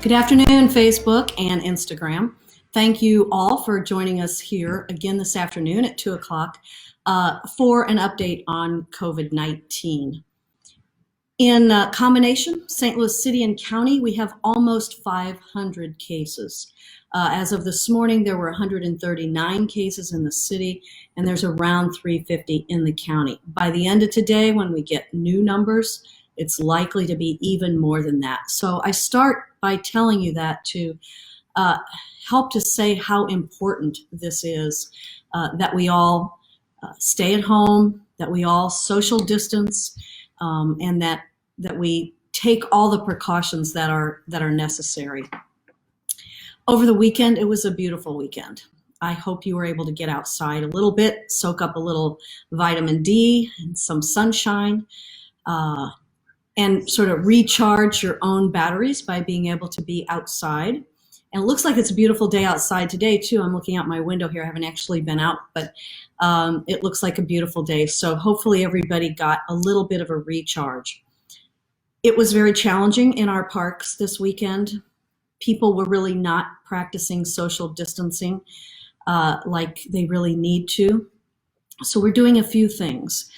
Good afternoon, Facebook and Instagram. Thank you all for joining us here again this afternoon at 2 o'clock for an update on COVID-19. In combination, St. Louis City and County, we have almost 500 cases. As of this morning, there were 139 cases in the city, and there's around 350 in the county. By the end of today, when we get new numbers, it's likely to be even more than that. So I start by telling you that to help to say how important this is, that we all stay at home, that we all social distance, and that we take all the precautions that are necessary. Over the weekend, it was a beautiful weekend. I hope you were able to get outside a little bit, soak up a little vitamin D and some sunshine, and sort of recharge your own batteries by being able to be outside. And it looks like it's a beautiful day outside today too. I'm looking out my window here. I haven't actually been out, but it looks like a beautiful day. So hopefully everybody got a little bit of a recharge. It was very challenging in our parks this weekend. People were really not practicing social distancing like they really need to. So we're doing a few things.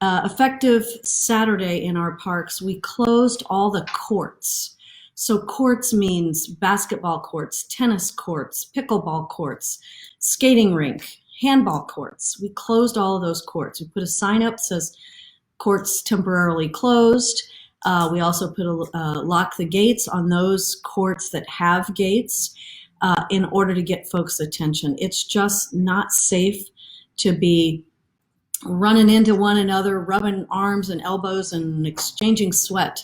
Effective Saturday in our parks, we closed all the courts. So courts means basketball courts, tennis courts, pickleball courts, skating rink, handball courts. We closed all of those courts. We put a sign up that says courts temporarily closed. We also put lock the gates on those courts that have gates in order to get folks' attention. It's just not safe to be running into one another, rubbing arms and elbows and exchanging sweat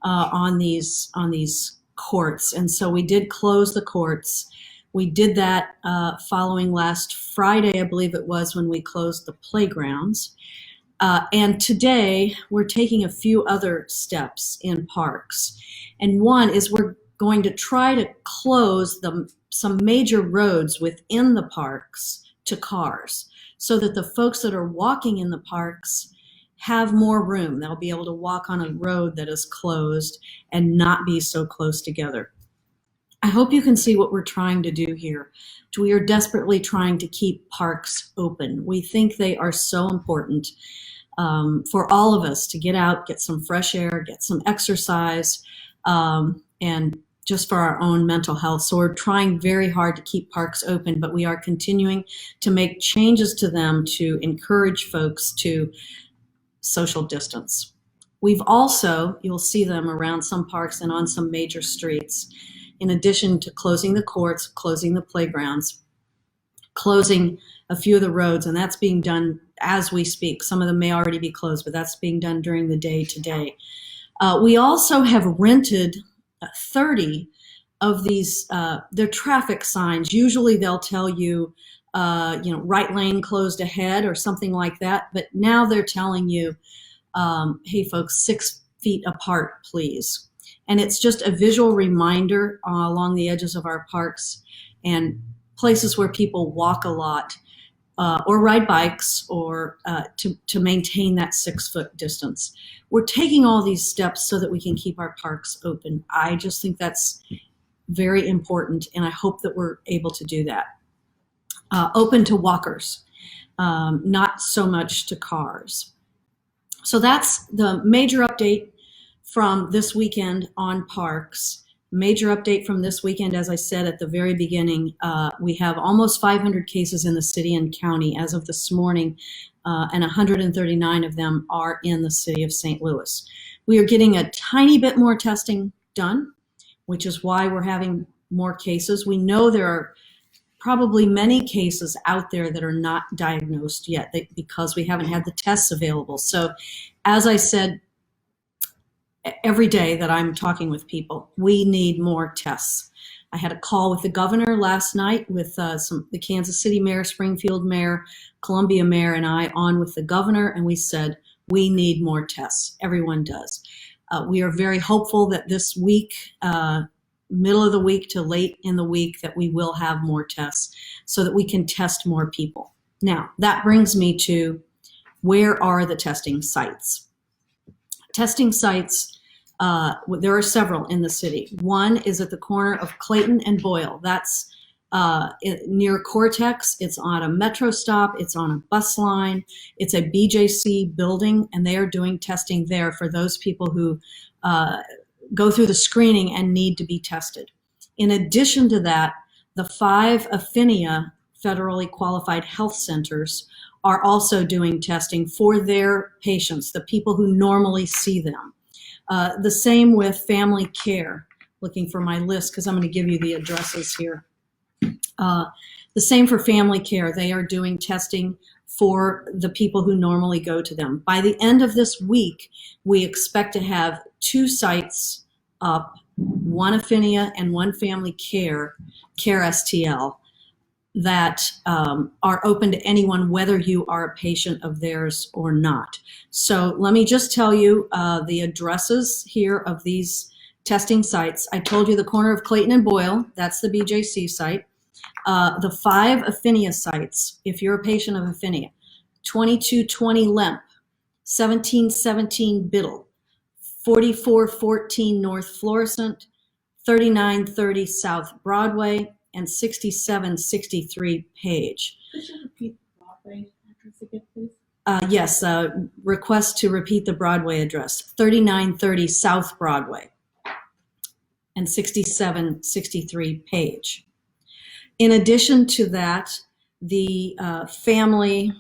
on these courts. And so we did close the courts. We did that following last Friday, I believe it was, when we closed the playgrounds. And today we're taking a few other steps in parks. And one is we're going to try to close some major roads within the parks to cars, so that the folks that are walking in the parks have more room. They'll be able to walk on a road that is closed and not be so close together. I hope you can see what we're trying to do here. We are desperately trying to keep parks open. We think they are so important for all of us to get out, get some fresh air, get some exercise, and just for our own mental health. So we're trying very hard to keep parks open, but we are continuing to make changes to them to encourage folks to social distance. We've also, you'll see them around some parks and on some major streets, in addition to closing the courts, closing the playgrounds, closing a few of the roads, and that's being done as we speak. Some of them may already be closed, but that's being done during the day today. We also have rented 30 of these, they're traffic signs. Usually they'll tell you, right lane closed ahead or something like that. But now they're telling you, hey folks, 6 feet apart, please. And it's just a visual reminder along the edges of our parks and places where people walk a lot or ride bikes or to maintain that 6-foot distance. We're taking all these steps so that we can keep our parks open. I just think that's very important, and I hope that we're able to do that. Open to walkers, not so much to cars. So that's the major update from this weekend on parks. Major update from this weekend, as I said at the very beginning, we have almost 500 cases in the city and county as of this morning, and 139 of them are in the city of St. Louis. We are getting a tiny bit more testing done, which is why we're having more cases. We know there are probably many cases out there that are not diagnosed yet because we haven't had the tests available. So as I said, every day that I'm talking with people, we need more tests. I had a call with the governor last night with the Kansas City mayor, Springfield mayor, Columbia mayor, and I on with the governor, and we said, we need more tests. Everyone does. We are very hopeful that this week, middle of the week to late in the week, that we will have more tests so that we can test more people. Now, that brings me to, where are the testing sites? Testing sites There are several in the city. One is at the corner of Clayton and Boyle. That's near Cortex. It's on a metro stop. It's on a bus line. It's a BJC building, and they are doing testing there for those people who go through the screening and need to be tested. In addition to that, the 5 Affinia federally qualified health centers are also doing testing for their patients, the people who normally see them. The same with Family Care. Looking for my list because I'm going to give you the addresses here. The same for Family Care. They are doing testing for the people who normally go to them. By the end of this week, we expect to have 2 sites up, one Affinia and one Family Care STL, that are open to anyone, whether you are a patient of theirs or not. So let me just tell you the addresses here of these testing sites. I told you the corner of Clayton and Boyle, that's the BJC site. The 5 Affinia sites, if you're a patient of Affinia: 2220 Lemp, 1717 Biddle, 4414 North Florissant, 3930 South Broadway, and 6763 Page. Could you repeat the Broadway address again, please? Yes, request to repeat the Broadway address: 3930 South Broadway and 6763 Page. In addition to that, the family,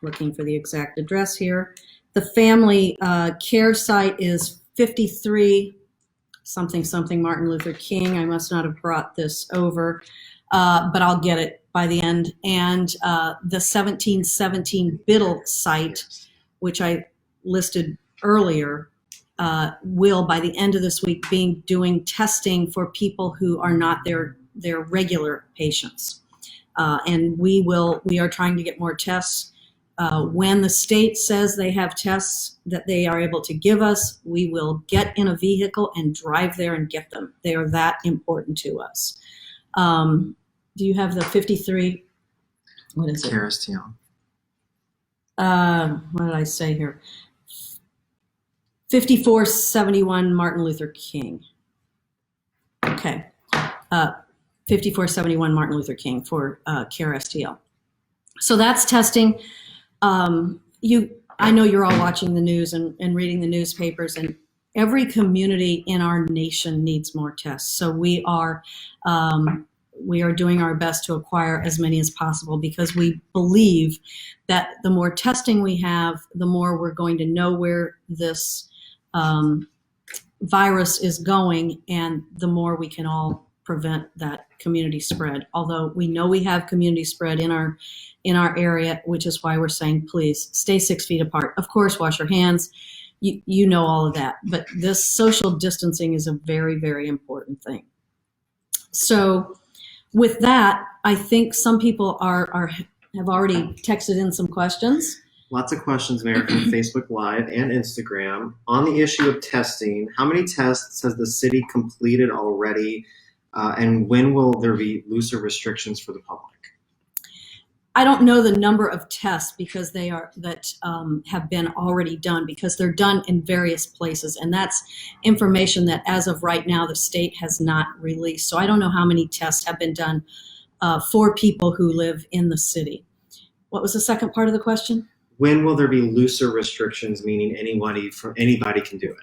looking for the exact address here, the Family Care site is 53 something something Martin Luther King. I must not have brought this over, but I'll get it by the end. And the 1717 Biddle site, which I listed earlier, will, by the end of this week, be doing testing for people who are not their regular patients. And we are trying to get more tests. When the state says they have tests that they are able to give us, we will get in a vehicle and drive there and get them. They are that important to us. Do you have the 53? What is it? KRSTL. What did I say here? 5471 Martin Luther King. Okay. 5471 Martin Luther King for KRSTL. So that's testing. I know you're all watching the news and reading the newspapers, and every community in our nation needs more tests. So we are doing our best to acquire as many as possible, because we believe that the more testing we have, the more we're going to know where this virus is going, and the more we can all prevent that community spread. Although we know we have community spread in our area, which is why we're saying, please stay 6 feet apart. Of course, wash your hands. You know all of that. But this social distancing is a very, very important thing. So with that, I think some people have already texted in some questions. Lots of questions, Mayor, from Facebook Live and Instagram. On the issue of testing, how many tests has the city completed already? And when will there be looser restrictions for the public? I don't know the number of tests because have been already done, because they're done in various places, and that's information that as of right now the state has not released. So I don't know how many tests have been done for people who live in the city. What was the second part of the question? When will there be looser restrictions, meaning anybody can do it?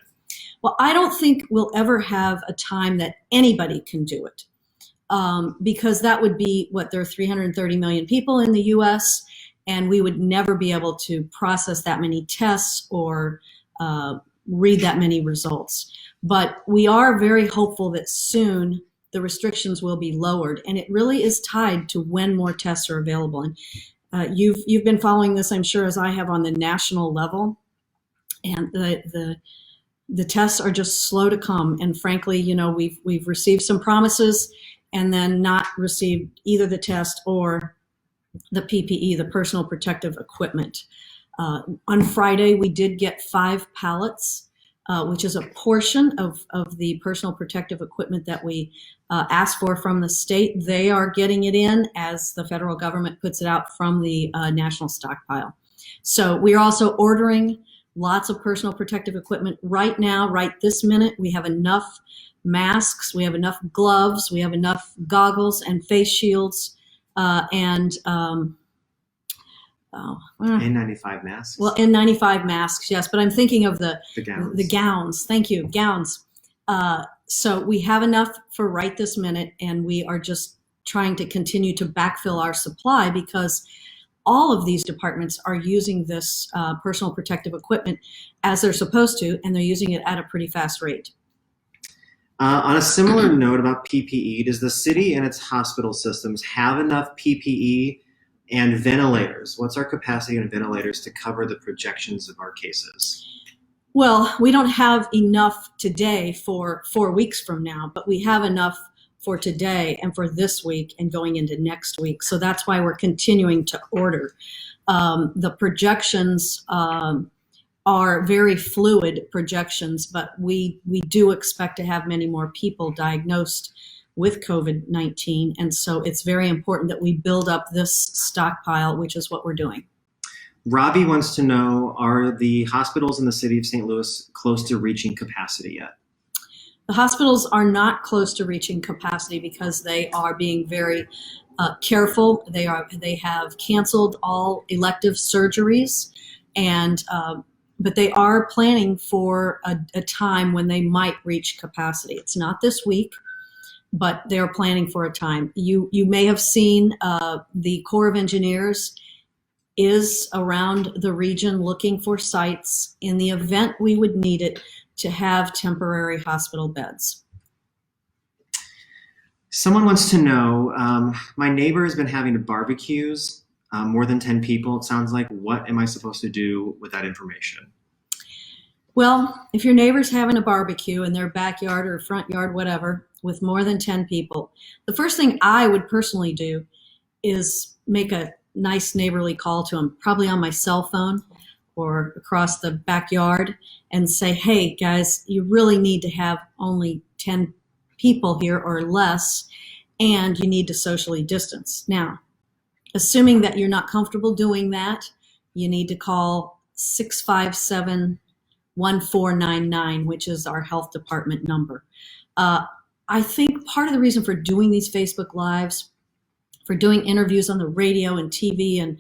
Well, I don't think we'll ever have a time that anybody can do it. Because that would be there are 330 million people in the U.S., and we would never be able to process that many tests or read that many results. But we are very hopeful that soon the restrictions will be lowered, and it really is tied to when more tests are available. And you've been following this, I'm sure, as I have, on the national level, and the tests are just slow to come. And frankly, we've received some promises and then not received either the test or the PPE, the personal protective equipment. On Friday, we did get 5 pallets, which is a portion of the personal protective equipment that we asked for from the state. They are getting it in as the federal government puts it out from the national stockpile. So we are also ordering lots of personal protective equipment. Right now, right this minute, we have enough masks, we have enough gloves, we have enough goggles and face shields, and N95 masks. well, N95 masks, yes, but I'm thinking of the gowns. The gowns. Thank you, gowns. So we have enough for right this minute, and we are just trying to continue to backfill our supply because all of these departments are using this personal protective equipment as they're supposed to, and they're using it at a pretty fast rate. On a similar note about PPE, does the city and its hospital systems have enough PPE and ventilators? What's our capacity on ventilators to cover the projections of our cases? Well, we don't have enough today for 4 weeks from now, but we have enough for today and for this week and going into next week. So that's why we're continuing to order. The projections are very fluid projections, but we do expect to have many more people diagnosed with COVID-19. And so it's very important that we build up this stockpile, which is what we're doing. Robbie wants to know, are the hospitals in the city of St. Louis close to reaching capacity yet? The hospitals are not close to reaching capacity because they are being very careful. They have canceled all elective surgeries, and but they are planning for a time when they might reach capacity. It's not this week, but they are planning for a time. You may have seen the Corps of Engineers is around the region looking for sites in the event we would need it to have temporary hospital beds. Someone wants to know, my neighbor has been having barbecues, more than 10 people, it sounds like. What am I supposed to do with that information? Well, if your neighbor's having a barbecue in their backyard or front yard, whatever, with more than 10 people, the first thing I would personally do is make a nice neighborly call to them, probably on my cell phone or across the backyard, and say, hey guys, you really need to have only 10 people here or less, and you need to socially distance. Now, assuming that you're not comfortable doing that, you need to call 657-1499, which is our health department number. I think part of the reason for doing these Facebook Lives, for doing interviews on the radio and TV and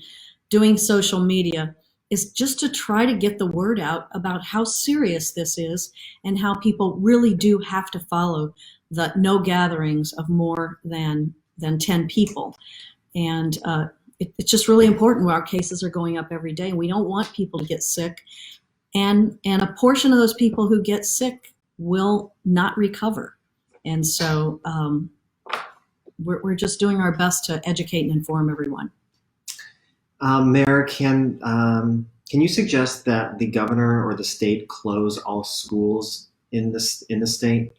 doing social media, is just to try to get the word out about how serious this is and how people really do have to follow the no gatherings of more than 10 people. And it's just really important. Our cases are going up every day. We don't want people to get sick. And a portion of those people who get sick will not recover. And so we're just doing our best to educate and inform everyone. Mayor, can you suggest that the governor or the state close all schools in the state?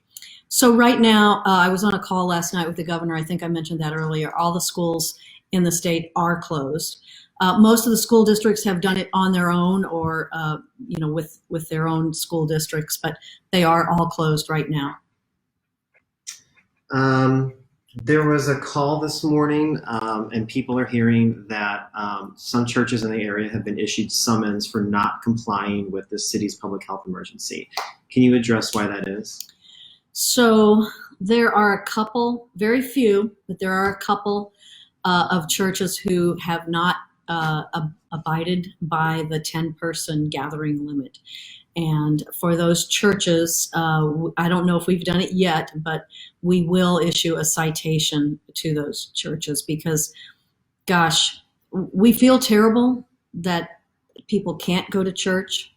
So right now, I was on a call last night with the governor. I think I mentioned that earlier. All the schools in the state are closed. Most of the school districts have done it on their own or with their own school districts, but they are all closed right now. There was a call this morning, and people are hearing that some churches in the area have been issued summons for not complying with the city's public health emergency. Can you address why that is? So there are a couple, very few, but there are a couple of churches who have not abided by the 10-person gathering limit. And for those churches, I don't know if we've done it yet, but we will issue a citation to those churches because, gosh, we feel terrible that people can't go to church,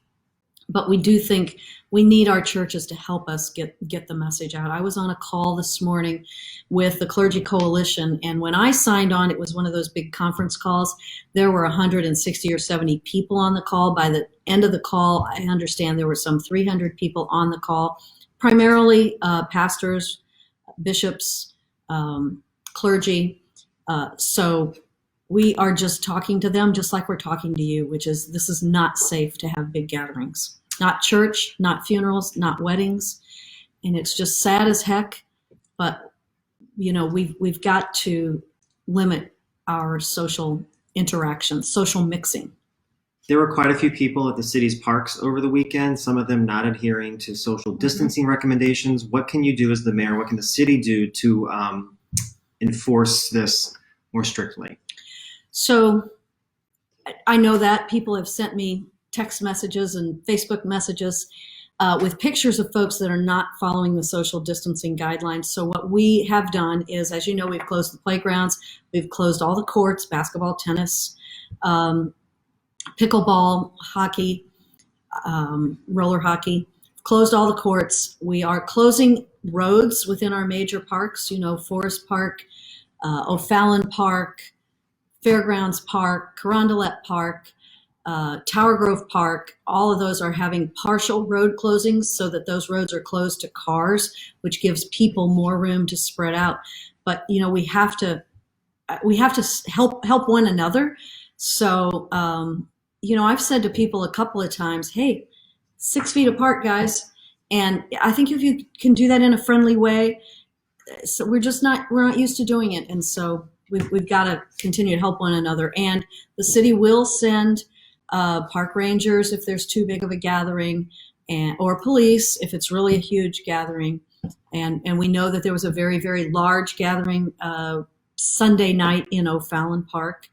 but we do think we need our churches to help us get the message out. I was on a call this morning with the Clergy Coalition, and when I signed on, it was one of those big conference calls. There were 160 or 70 people on the call. By the end of the call, I understand there were some 300 people on the call, primarily pastors, bishops, clergy. So we are just talking to them just like we're talking to you, which is this is not safe to have big gatherings. Not church, not funerals, not weddings. And it's just sad as heck, but we've got to limit our social interactions, social mixing. There were quite a few people at the city's parks over the weekend, some of them not adhering to social distancing recommendations. What can you do as the mayor? What can the city do to enforce this more strictly? So I know that people have sent me text messages and Facebook messages with pictures of folks that are not following the social distancing guidelines. So what we have done is, as you know, we've closed the playgrounds, we've closed all the courts, basketball, tennis, pickleball, hockey, roller hockey, closed all the courts. We are closing roads within our major parks, Forest Park, O'Fallon Park, Fairgrounds Park, Carondelet Park, Tower Grove Park. All of those are having partial road closings so that those roads are closed to cars, which gives people more room to spread out. But we have to help one another. So I've said to people a couple of times, hey, 6 feet apart, guys. And I think if you can do that in a friendly way, so we're not used to doing it. And so we've got to continue to help one another. And the city will send park rangers if there's too big of a gathering, or police if it's really a huge gathering. And we know that there was a very, very large gathering Sunday night in O'Fallon Park,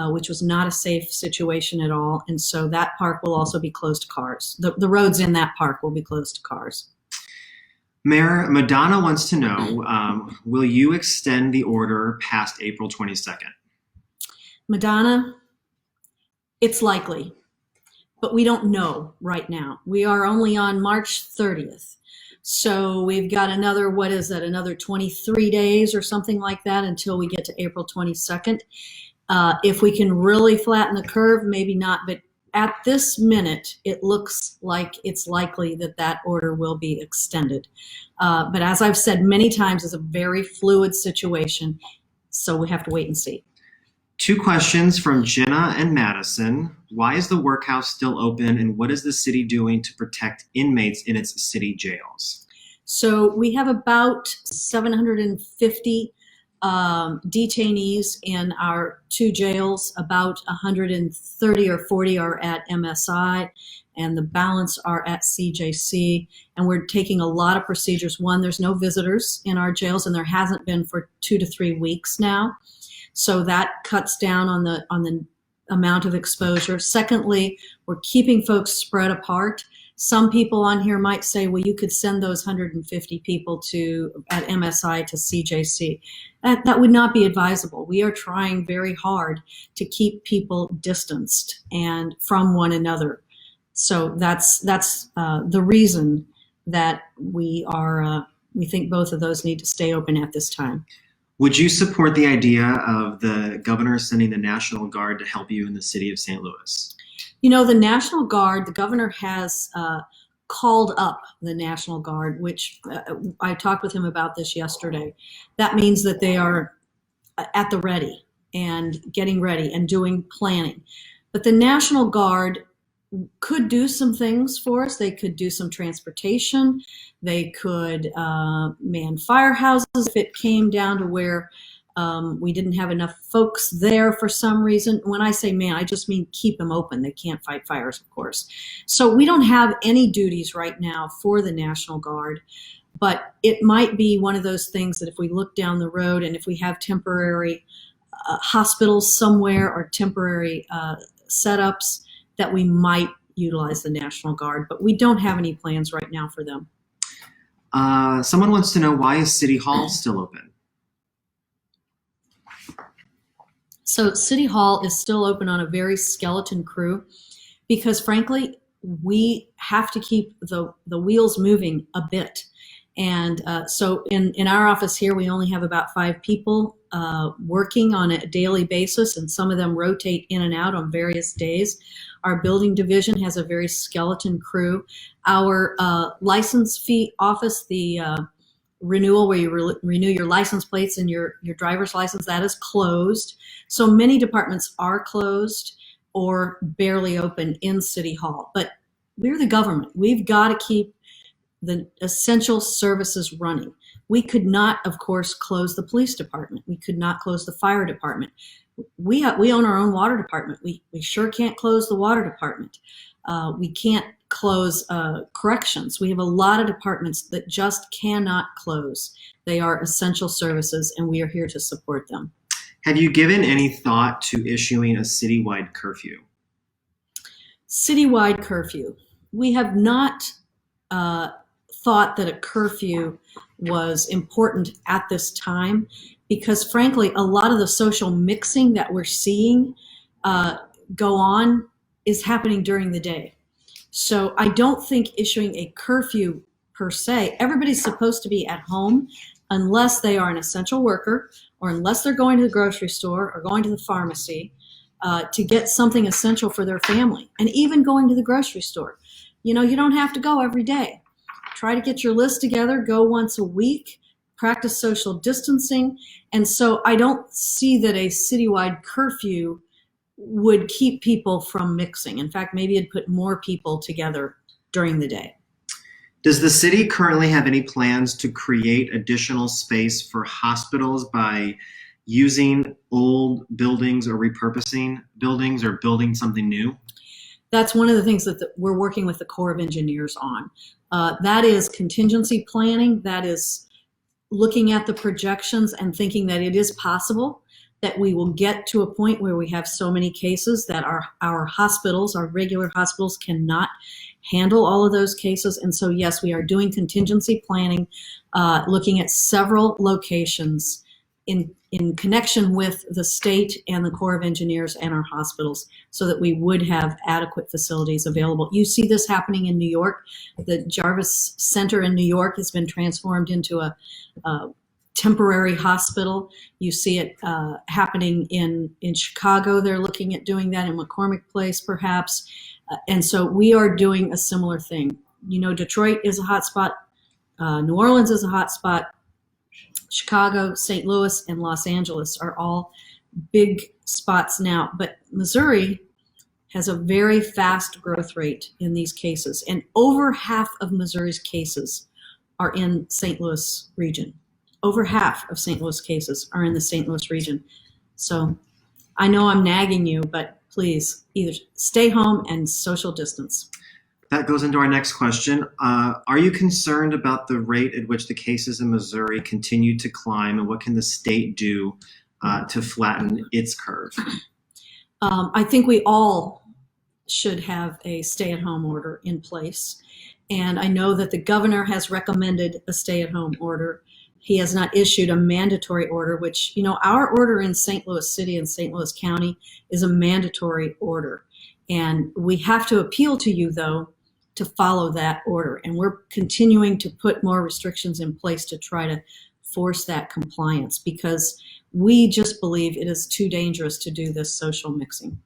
which was not a safe situation at all. And so that park will also be closed to cars. The roads in that park will be closed to cars. Mayor, Madonna wants to know, will you extend the order past April 22nd? Madonna, it's likely, but we don't know right now. We are only on March 30th. So we've got another 23 days or something like that until we get to April 22nd. If we can really flatten the curve, maybe not, but at this minute, it looks like it's likely that order will be extended. But as I've said many times, it's a very fluid situation, so we have to wait and see. 2 questions from Jenna and Madison. Why is the workhouse still open, and what is the city doing to protect inmates in its city jails? So we have about 750 detainees in our 2 jails. About 130 or 40 are at MSI, and the balance are at CJC. And we're taking a lot of procedures. One, there's no visitors in our jails, and there hasn't been for 2 to 3 weeks now. So that cuts down on the amount of exposure. Secondly, we're keeping folks spread apart. Some people on here might say, well, you could send those 150 people at MSI to CJC. That would not be advisable. We are trying very hard to keep people distanced and from one another. So that's the reason that we think both of those need to stay open at this time. Would you support the idea of the governor sending the National Guard to help you in the city of St. Louis? The National Guard, the governor has called up the National Guard, which I talked with him about this yesterday. That means that they are at the ready and getting ready and doing planning. But the National Guard could do some things for us. They could do some transportation. They could man firehouses if it came down to where we didn't have enough folks there for some reason. When I say man, I just mean keep them open. They can't fight fires, of course. So we don't have any duties right now for the National Guard, but it might be one of those things that if we look down the road and if we have temporary hospitals somewhere or temporary setups, that we might utilize the National Guard, but we don't have any plans right now for them. Someone wants to know, why is City Hall still open? So City Hall is still open on a very skeleton crew because, frankly, we have to keep the wheels moving a bit. And so in our office here, we only have about 5 people working on a daily basis, and some of them rotate in and out on various days. Our building division has a very skeleton crew. Our license fee office, the renewal where you renew your license plates and your driver's license, that is closed. So many departments are closed or barely open in City Hall. But we're the government. We've got to keep the essential services running. We could not, of course, close the police department. We could not close the fire department. we own our own water department. We sure can't close the water department. We can't close corrections. We have a lot of departments that just cannot close. They are essential services, and we are here to support them. Have you given any thought to issuing a citywide curfew? Citywide curfew. We have not thought that a curfew was important at this time because, frankly, a lot of the social mixing that we're seeing go on is happening during the day. So I don't think issuing a curfew per se, everybody's supposed to be at home unless they are an essential worker or unless they're going to the grocery store or going to the pharmacy to get something essential for their family. And even going to the grocery store. You know, you don't have to go every day. Try to get your list together, go once a week, practice social distancing. And so I don't see that a citywide curfew would keep people from mixing. In fact, maybe it'd put more people together during the day. Does the city currently have any plans to create additional space for hospitals by using old buildings or repurposing buildings or building something new? That's one of the things that we're working with the Corps of Engineers on. That is contingency planning. That is looking at the projections and thinking that it is possible that we will get to a point where we have so many cases that our hospitals, our regular hospitals, cannot handle all of those cases. And so, yes, we are doing contingency planning, looking at several locations in connection with the state and the Corps of Engineers and our hospitals so that we would have adequate facilities available. You see this happening in New York. The Jarvis Center in New York has been transformed into a temporary hospital. You see it happening in Chicago. They're looking at doing that in McCormick Place, perhaps. And so we are doing a similar thing. You know, Detroit is a hot spot. New Orleans is a hot spot. Chicago, St. Louis, and Los Angeles are all big spots now. But Missouri has a very fast growth rate in these cases. And over half of Missouri's cases are in St. Louis region. Over half of St. Louis cases are in the St. Louis region. So I know I'm nagging you, but please either stay home and social distance. That goes into our next question. Are you concerned about the rate at which the cases in Missouri continue to climb, and what can the state do to flatten its curve? I think we all should have a stay-at-home order in place. And I know that the governor has recommended a stay-at-home order. He has not issued a mandatory order, which, you know, our order in St. Louis City and St. Louis County is a mandatory order. And we have to appeal to you, though, to follow that order. And we're continuing to put more restrictions in place to try to force that compliance because we just believe it is too dangerous to do this social mixing.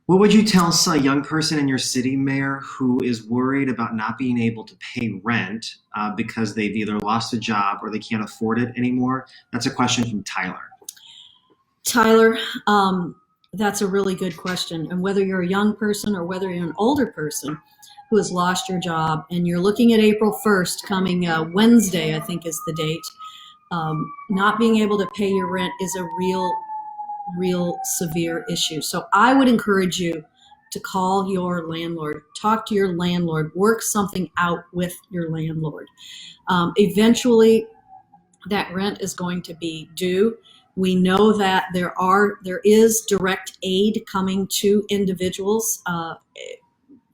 What would you tell a young person in your city, Mayor, who is worried about not being able to pay rent because they've either lost a job or they can't afford it anymore? That's a question from Tyler. Tyler, that's a really good question. And whether you're a young person or whether you're an older person who has lost your job and you're looking at April 1st coming Wednesday, I think is the date, not being able to pay your rent is a real severe issue. So I would encourage you to call your landlord, talk to your landlord, work something out with your landlord. Eventually, that rent is going to be due. We know that there is direct aid coming to individuals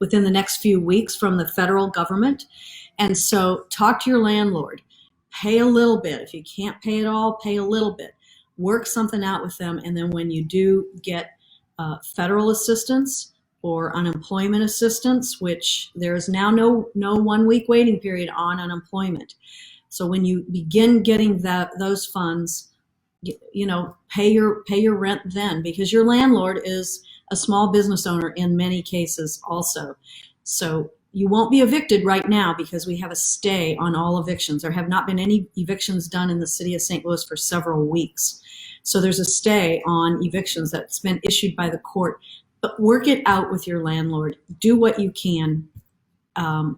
within the next few weeks from the federal government. And so talk to your landlord, pay a little bit. If you can't pay it all, pay a little bit. Work something out with them, and then when you do get federal assistance or unemployment assistance, which there is now no 1 week waiting period on unemployment. So when you begin getting those funds, you know, pay your rent then, because your landlord is a small business owner in many cases also. So you won't be evicted right now because we have a stay on all evictions. There have not been any evictions done in the city of St. Louis for several weeks. So there's a stay on evictions that's been issued by the court. But work it out with your landlord. Do what you can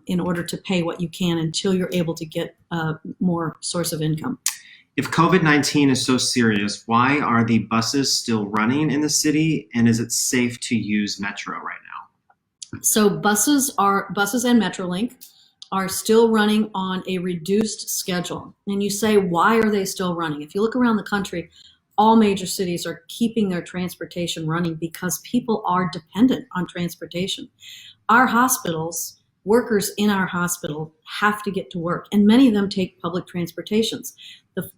in order to pay what you can until you're able to get more source of income. If COVID-19 is so serious, why are the buses still running in the city, and is it safe to use Metro right now? So buses and Metrolink are still running on a reduced schedule. And you say, why are they still running? If you look around the country, all major cities are keeping their transportation running because people are dependent on transportation. Our hospitals, workers in our hospital have to get to work, and many of them take public transportations. The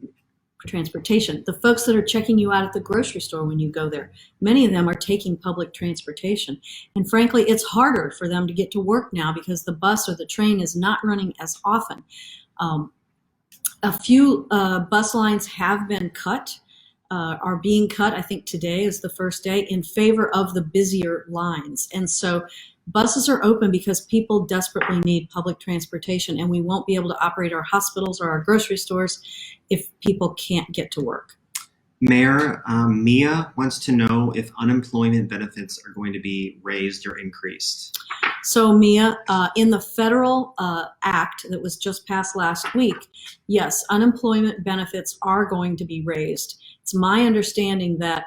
folks that are checking you out at the grocery store when you go there, many of them are taking public transportation. And frankly, it's harder for them to get to work now because the bus or the train is not running as often. A few bus lines have been cut, are being cut. I think today is the first day in favor of the busier lines. And so buses are open because people desperately need public transportation, and we won't be able to operate our hospitals or our grocery stores if people can't get to work. Mayor, Mia wants to know if unemployment benefits are going to be raised or increased. So Mia, in the federal act that was just passed last week, yes, unemployment benefits are going to be raised. It's my understanding that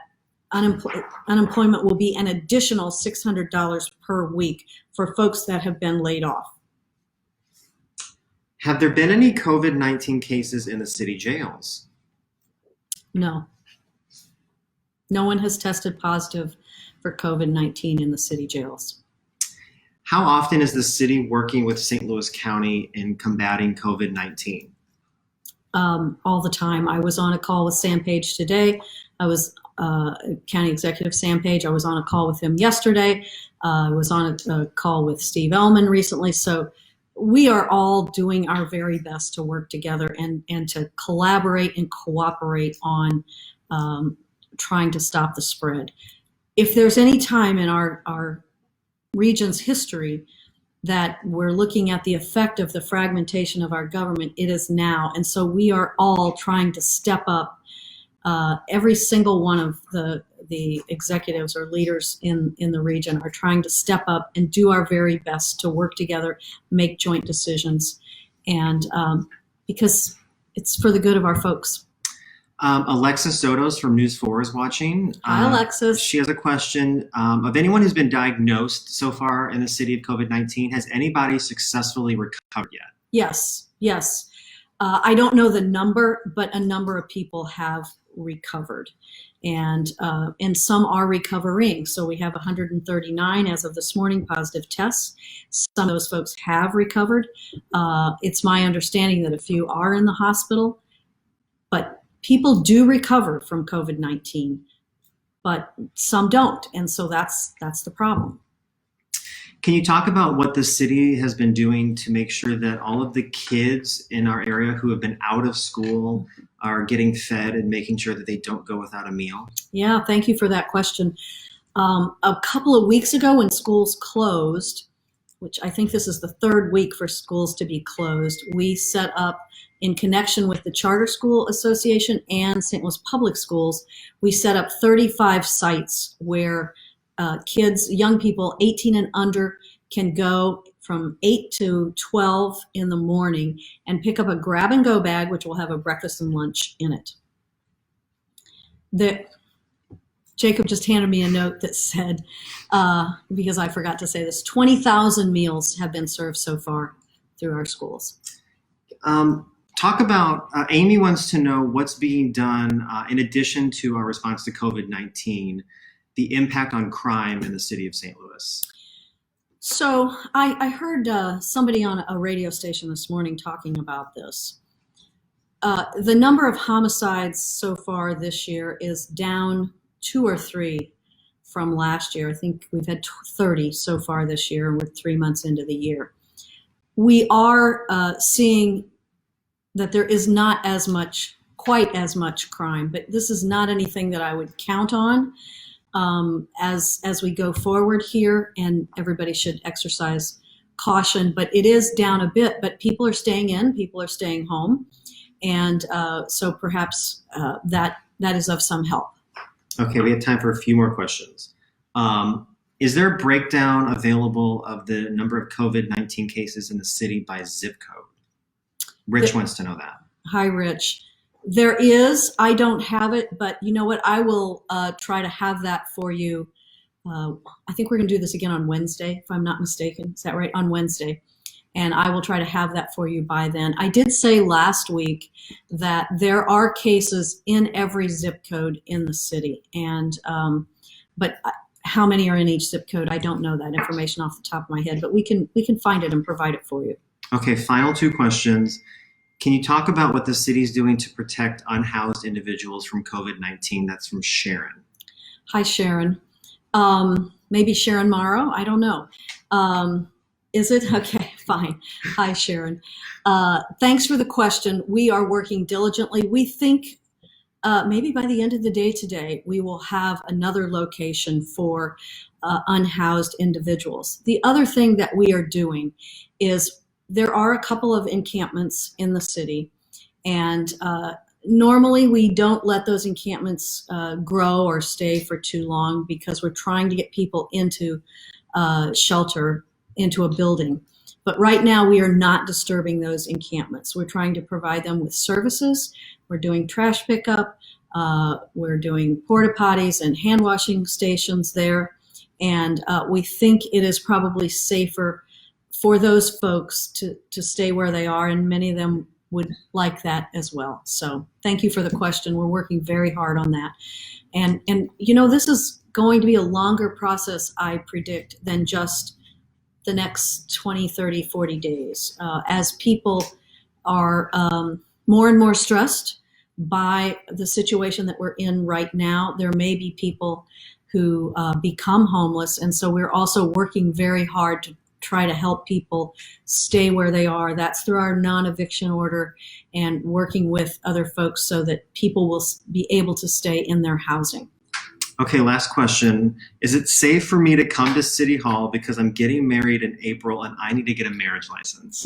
unemployment will be an additional $600 per week for folks that have been laid off. Have there been any COVID-19 cases in the city jails? No. No one has tested positive for COVID-19 in the city jails. How often is the city working with St. Louis County in combating COVID-19? All the time. I was on a call with Sam Page today. I was County Executive Sam Page. I was on a call with him yesterday. I was on a call with Steve Ellman recently. So we are all doing our very best to work together and to collaborate and cooperate on trying to stop the spread. If there's any time in our region's history that we're looking at the effect of the fragmentation of our government, it is now. And so we are all trying to step up. Every single one of the executives or leaders in the region are trying to step up and do our very best to work together, make joint decisions, and because it's for the good of our folks. Alexis Sotos from News 4 is watching. Hi, Alexis. She has a question. Of anyone who's been diagnosed so far in the city of COVID-19, has anybody successfully recovered yet? Yes. I don't know the number, but a number of people have recovered, and some are recovering. So we have 139 as of this morning positive tests. Some of those folks have recovered. It's my understanding that a few are in the hospital, but people do recover from COVID-19, but some don't, and so that's the problem. Can you talk about what the city has been doing to make sure that all of the kids in our area who have been out of school are getting fed and making sure that they don't go without a meal? Yeah, thank you for that question. A couple of weeks ago when schools closed, which I think this is the third week for schools to be closed, we set up, in connection with the Charter School Association and St. Louis Public Schools, we set up 35 sites where kids, young people 18 and under, can go from 8 to 12 in the morning and pick up a grab-and-go bag, which will have a breakfast and lunch in it. Jacob just handed me a note that said, because I forgot to say this, 20,000 meals have been served so far through our schools. Talk about, Amy wants to know what's being done in addition to our response to COVID-19, the impact on crime in the city of St. Louis. So I heard somebody on a radio station this morning talking about this. The number of homicides so far this year is down 2 or 3 from last year. I think we've had 30 so far this year, and we're 3 months into the year. We are seeing that there is not quite as much crime, but this is not anything that I would count on as we go forward here, and everybody should exercise caution. But it is down a bit, but people are staying in, people are staying home, and so perhaps that is of some help. Okay, we have time for a few more questions. Is there a breakdown available of the number of COVID-19 cases in the city by zip code? Rich wants to know that. Hi, Rich. There is. I don't have it, but you know what? I will try to have that for you. I think we're going to do this again on Wednesday, if I'm not mistaken. Is that right? On Wednesday. And I will try to have that for you by then. I did say last week that there are cases in every zip code in the city, and but how many are in each zip code? I don't know that information off the top of my head, but we can find it and provide it for you. Okay, final two questions. Can you talk about what the city's doing to protect unhoused individuals from COVID-19? That's from Sharon. Hi, Sharon. Maybe Sharon Morrow. I don't know. Is it? Okay, fine. Hi, Sharon. Thanks for the question. We are working diligently. We think maybe by the end of the day today, we will have another location for unhoused individuals. The other thing that we are doing is there are a couple of encampments in the city, and normally we don't let those encampments grow or stay for too long because we're trying to get people into shelter, into a building. But right now we are not disturbing those encampments. We're trying to provide them with services. We're doing trash pickup. We're doing porta potties and hand washing stations there. And we think it is probably safer for those folks to stay where they are, and many of them would like that as well. So thank you for the question. We're working very hard on that. And you know, this is going to be a longer process, I predict, than just the next 20, 30, 40 days. As people are more and more stressed by the situation that we're in right now, there may be people who become homeless. And so we're also working very hard to try to help people stay where they are. That's through our non-eviction order and working with other folks so that people will be able to stay in their housing. Okay, last question. Is it safe for me to come to City Hall because I'm getting married in April and I need to get a marriage license?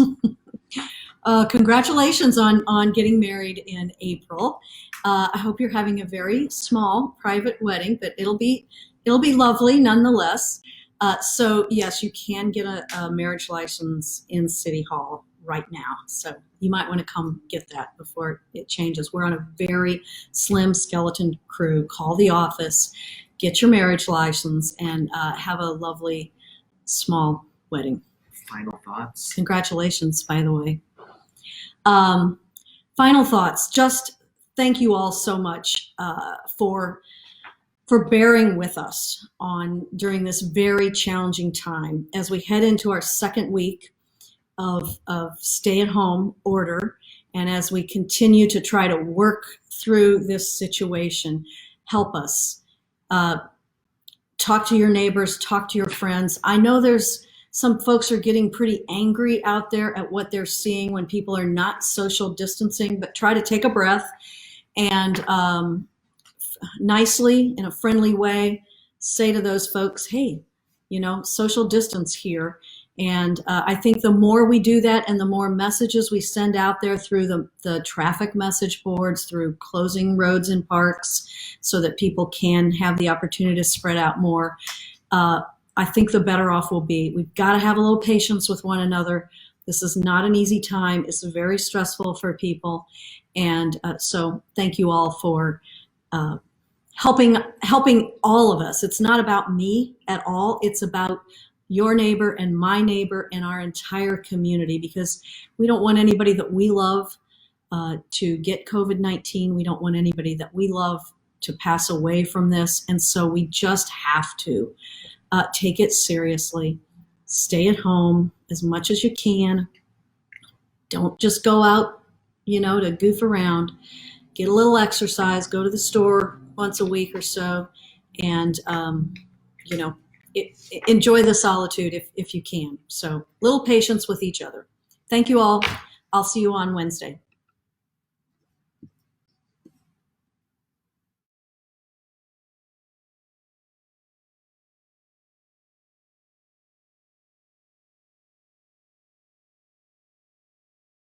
Congratulations on getting married in April. I hope you're having a very small private wedding, but it'll be lovely nonetheless. So yes, you can get a marriage license in City Hall right now. So you might want to come get that before it changes. We're on a very slim skeleton crew. Call the office, get your marriage license, and have a lovely small wedding. Final thoughts? Congratulations, by the way. Final thoughts. Just thank you all so much for bearing with us during this very challenging time as we head into our second week of stay-at-home order, and as we continue to try to work through this situation. Help us. Talk to your neighbors, talk to your friends. I know there's some folks are getting pretty angry out there at what they're seeing when people are not social distancing, but try to take a breath and nicely, in a friendly way, say to those folks, hey, you know, social distance here. And I think the more we do that and the more messages we send out there through the traffic message boards, through closing roads and parks so that people can have the opportunity to spread out more, I think the better off we'll be. We've got to have a little patience with one another. This is not an easy time. It's very stressful for people. And so thank you all for helping all of us. It's not about me at all. It's about your neighbor and my neighbor and our entire community, because we don't want anybody that we love to get COVID-19. We don't want anybody that we love to pass away from this. And so we just have to take it seriously. Stay at home as much as you can. Don't just go out, you know, to goof around. Get a little exercise, go to the store once a week or so, and, you know, enjoy the solitude if you can. So little patience with each other. Thank you all. I'll see you on Wednesday.